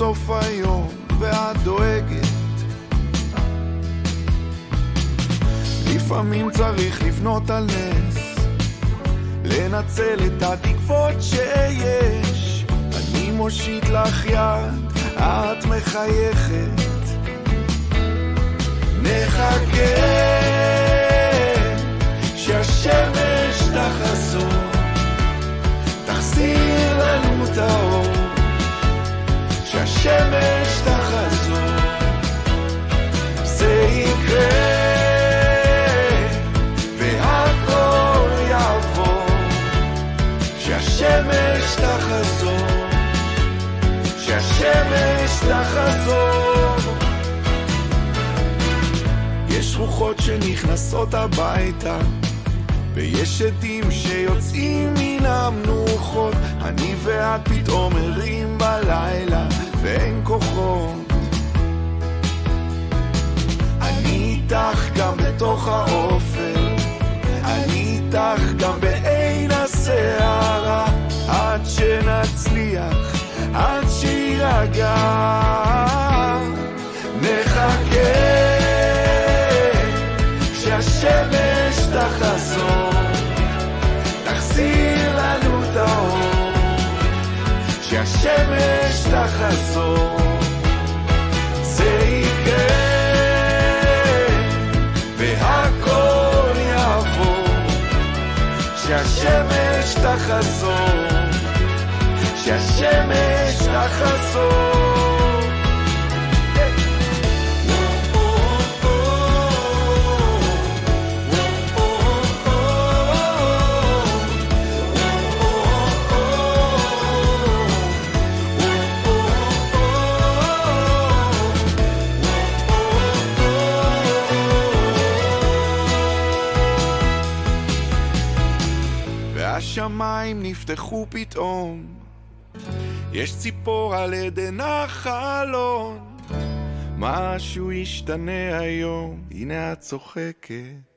סוף היום ואת דואגת. לפעמים צריך לבנות על נס, לנצל את התקוות שיש. אני מושיט לך יד, את מחייכת. נחכה שהשמש תחזור, תחזיר לנו את האור. שהשמש תחזור, זה יקרה והכל יעבור. שהשמש תחזור, שהשמש תחזור. יש רוחות שנכנסות הביתה, ויש עדים שיוצאים מן המנוחות. אני ואת פתאום ערים בלילה ואין כוחות. אני איתך גם בתוך האופל, אני איתך גם בעין הסערה, עד שנצליח, עד שירגע. נחכה שהשמש תחזור, תחזיר לנו את האור. שהשמש תחזור, זה יקרה והכל יעבור. שהשמש תחזור, שהשמש תחזור. השמיים נפתחו פתאום, יש ציפור על עדן החלון. משהו ישתנה היום, הנה את צוחקת.